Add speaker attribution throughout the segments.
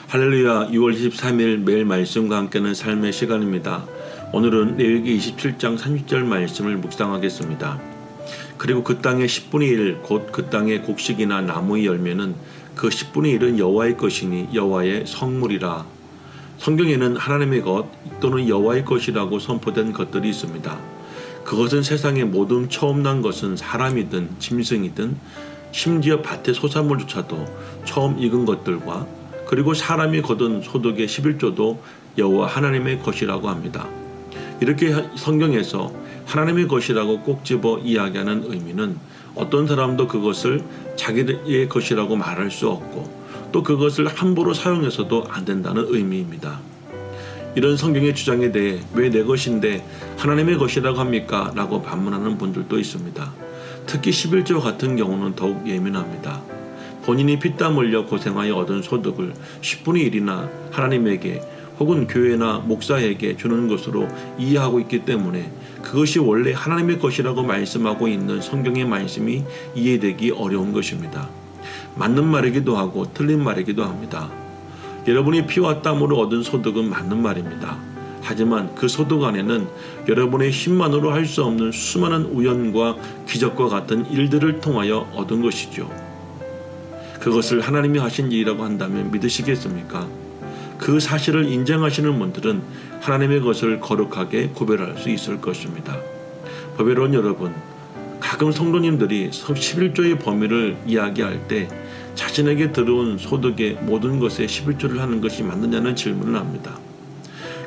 Speaker 1: 할렐루야. 6월 23일 매일 말씀과 함께하는 삶의 시간입니다. 오늘은 레위기 27장 30절 말씀을 묵상하겠습니다. 그리고 그 땅의 10분의 1 곧 그 땅의 곡식이나 나무의 열매는 그 10분의 1은 여호와의 것이니 여호와의 성물이라. 성경에는 하나님의 것 또는 여호와의 것이라고 선포된 것들이 있습니다. 그것은 세상의 모든 처음 난 것은 사람이든 짐승이든 심지어 밭의 소산물조차도 처음 익은 것들과 그리고 사람이 거둔 소득의 11조도 여호와 하나님의 것이라고 합니다. 이렇게 성경에서 하나님의 것이라고 꼭 집어 이야기하는 의미는 어떤 사람도 그것을 자기의 것이라고 말할 수 없고 또 그것을 함부로 사용해서도 안 된다는 의미입니다. 이런 성경의 주장에 대해 왜 내 것인데 하나님의 것이라고 합니까? 라고 반문하는 분들도 있습니다. 특히 11조 같은 경우는 더욱 예민합니다. 본인이 피땀 흘려 고생하여 얻은 소득을 10분의 1이나 하나님에게 혹은 교회나 목사에게 주는 것으로 이해하고 있기 때문에 그것이 원래 하나님의 것이라고 말씀하고 있는 성경의 말씀이 이해되기 어려운 것입니다. 맞는 말이기도 하고 틀린 말이기도 합니다. 여러분이 피와 땀으로 얻은 소득은 맞는 말입니다. 하지만 그 소득 안에는 여러분의 힘만으로 할 수 없는 수많은 우연과 기적과 같은 일들을 통하여 얻은 것이죠. 그것을 하나님이 하신 일이라고 한다면 믿으시겠습니까? 그 사실을 인정하시는 분들은 하나님의 것을 거룩하게 구별할 수 있을 것입니다. 법외로운 여러분, 가끔 성도님들이 11조의 범위를 이야기할 때 자신에게 들어온 소득의 모든 것에 11조를 하는 것이 맞느냐는 질문을 합니다.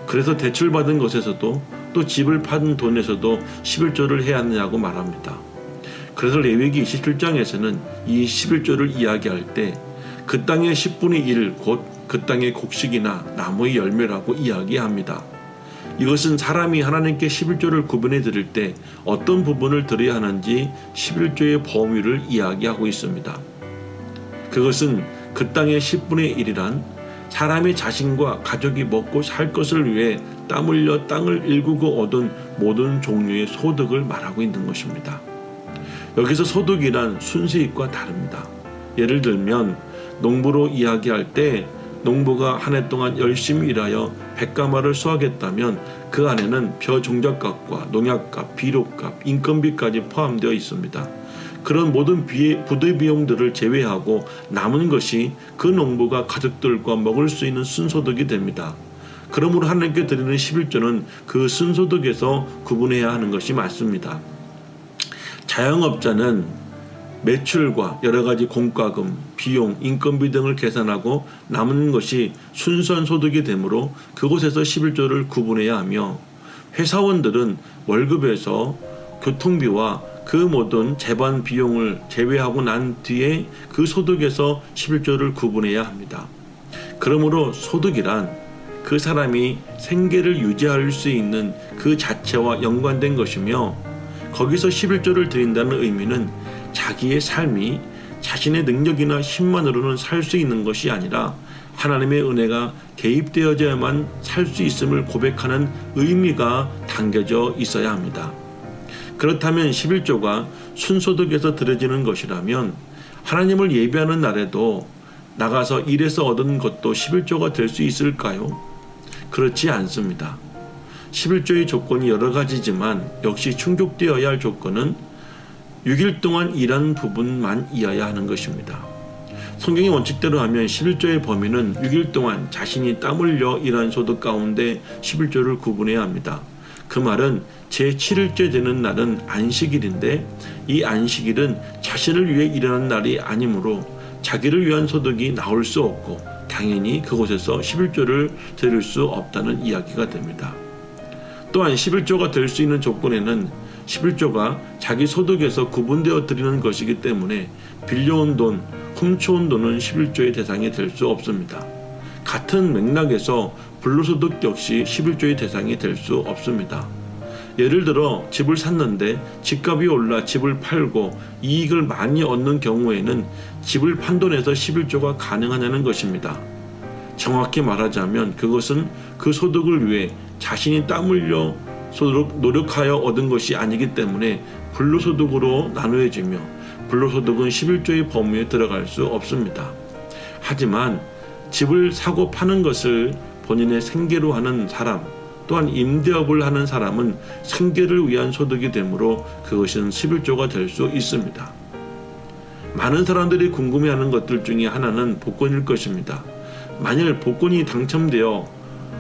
Speaker 1: 그래서 대출받은 것에서도 또 집을 판 돈에서도 11조를 해야 하느냐고 말합니다. 그래서 레위기 27장에서는 이 11조를 이야기할 때 그 땅의 10분의 1 곧 그 땅의 곡식이나 나무의 열매라고 이야기합니다. 이것은 사람이 하나님께 11조를 구분해 드릴 때 어떤 부분을 드려야 하는지 11조의 범위를 이야기하고 있습니다. 그것은 그 땅의 10분의 1이란 사람이 자신과 가족이 먹고 살 것을 위해 땀 흘려 땅을 일구고 얻은 모든 종류의 소득을 말하고 있는 것입니다. 여기서 소득이란 순수익과 다릅니다. 예를 들면 농부로 이야기할 때 농부가 한 해 동안 열심히 일하여 100가마를 수확했다면 그 안에는 벼 종잣값과 농약값, 비료값, 인건비까지 포함되어 있습니다. 그런 모든 부대 비용들을 제외하고 남은 것이 그 농부가 가족들과 먹을 수 있는 순소득이 됩니다. 그러므로 하나님께 드리는 11조는 그 순소득에서 구분해야 하는 것이 맞습니다. 자영업자는 매출과 여러가지 공과금, 비용, 인건비 등을 계산하고 남은 것이 순수한 소득이 되므로 그곳에서 11조를 구분해야 하며 회사원들은 월급에서 교통비와 그 모든 재반 비용을 제외하고 난 뒤에 그 소득에서 11조를 구분해야 합니다. 그러므로 소득이란 그 사람이 생계를 유지할 수 있는 그 자체와 연관된 것이며 거기서 11조를 드린다는 의미는 자기의 삶이 자신의 능력이나 힘만으로는 살 수 있는 것이 아니라 하나님의 은혜가 개입되어져야만 살 수 있음을 고백하는 의미가 담겨져 있어야 합니다. 그렇다면 11조가 순소득에서 드려지는 것이라면 하나님을 예배하는 날에도 나가서 일해서 얻은 것도 11조가 될 수 있을까요? 그렇지 않습니다. 11조의 조건이 여러 가지지만 역시 충족되어야 할 조건은 6일 동안 일한 부분만 이어야 하는 것입니다. 성경의 원칙대로 하면 11조의 범위는 6일 동안 자신이 땀 흘려 일한 소득 가운데 11조를 구분해야 합니다. 그 말은 제7일째 되는 날은 안식일인데 이 안식일은 자신을 위해 일하는 날이 아니므로 자기를 위한 소득이 나올 수 없고 당연히 그곳에서 11조를 드릴 수 없다는 이야기가 됩니다. 또한 11조가 될 수 있는 조건에는 11조가 자기 소득에서 구분되어 드리는 것이기 때문에 빌려온 돈, 훔쳐온 돈은 11조의 대상이 될 수 없습니다. 같은 맥락에서 불로소득 역시 11조의 대상이 될 수 없습니다. 예를 들어 집을 샀는데 집값이 올라 집을 팔고 이익을 많이 얻는 경우에는 집을 판 돈에서 11조가 가능하냐는 것입니다. 정확히 말하자면 그것은 그 소득을 위해 자신이 땀 흘려 노력하여 얻은 것이 아니기 때문에 불로소득으로 나누어지며 불로소득은 11조의 범위에 들어갈 수 없습니다. 하지만 집을 사고 파는 것을 본인의 생계로 하는 사람, 또한 임대업을 하는 사람은 생계를 위한 소득이 되므로 그것은 11조가 될 수 있습니다. 많은 사람들이 궁금해하는 것들 중에 하나는 복권일 것입니다. 만일 복권이 당첨되어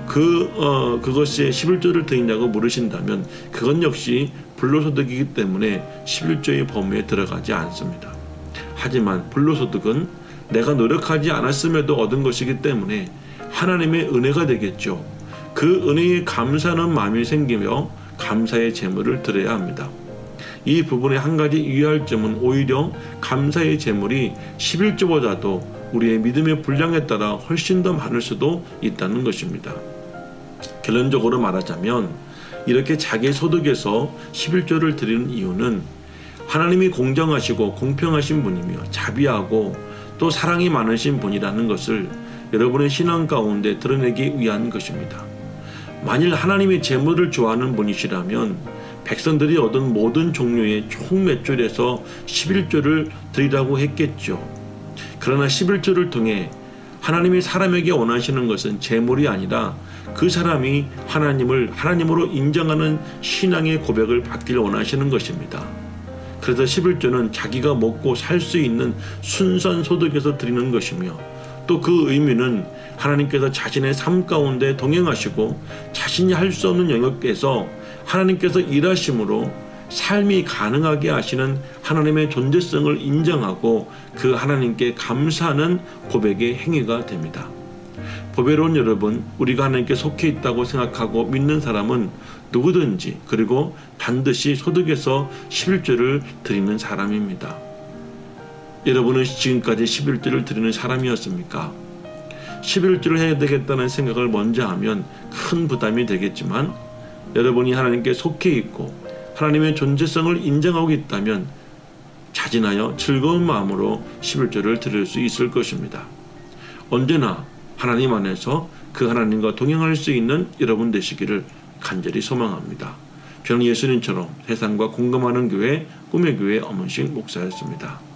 Speaker 1: 그것이 11조를 드리냐고 물으신다면 그건 역시 불로소득이기 때문에 11조의 범위에 들어가지 않습니다. 하지만 불로소득은 내가 노력하지 않았음에도 얻은 것이기 때문에 하나님의 은혜가 되겠죠. 그 은혜에 감사하는 마음이 생기며 감사의 제물을 드려야 합니다. 이 부분에 한 가지 유의할 점은 오히려 감사의 제물이 11조보다도 우리의 믿음의 분량에 따라 훨씬 더 많을 수도 있다는 것입니다. 결론적으로 말하자면 이렇게 자기 소득에서 11조를 드리는 이유는 하나님이 공정하시고 공평하신 분이며 자비하고 또 사랑이 많으신 분이라는 것을 여러분의 신앙 가운데 드러내기 위한 것입니다. 만일 하나님이 재물을 좋아하는 분이시라면 백성들이 얻은 모든 종류의 총 매출에서 11조를 드리라고 했겠죠. 그러나 11조를 통해 하나님이 사람에게 원하시는 것은 재물이 아니라 그 사람이 하나님을 하나님으로 인정하는 신앙의 고백을 받기를 원하시는 것입니다. 그래서 11조는 자기가 먹고 살 수 있는 순수한 소득에서 드리는 것이며 또 그 의미는 하나님께서 자신의 삶 가운데 동행하시고 자신이 할 수 없는 영역에서 하나님께서 일하심으로 삶이 가능하게 하시는 하나님의 존재성을 인정하고 그 하나님께 감사하는 고백의 행위가 됩니다. 보배로운 여러분, 우리가 하나님께 속해 있다고 생각하고 믿는 사람은 누구든지 그리고 반드시 소득에서 11조를 드리는 사람입니다. 여러분은 지금까지 11조를 드리는 사람이었습니까? 11조를 해야 되겠다는 생각을 먼저 하면 큰 부담이 되겠지만 여러분이 하나님께 속해 있고 하나님의 존재성을 인정하고 있다면 자진하여 즐거운 마음으로 11조를 드릴 수 있을 것입니다. 언제나 하나님 안에서 그 하나님과 동행할 수 있는 여러분 되시기를 간절히 소망합니다. 저는 예수님처럼 세상과 공감하는 교회 꿈의 교회 엄은식 목사였습니다.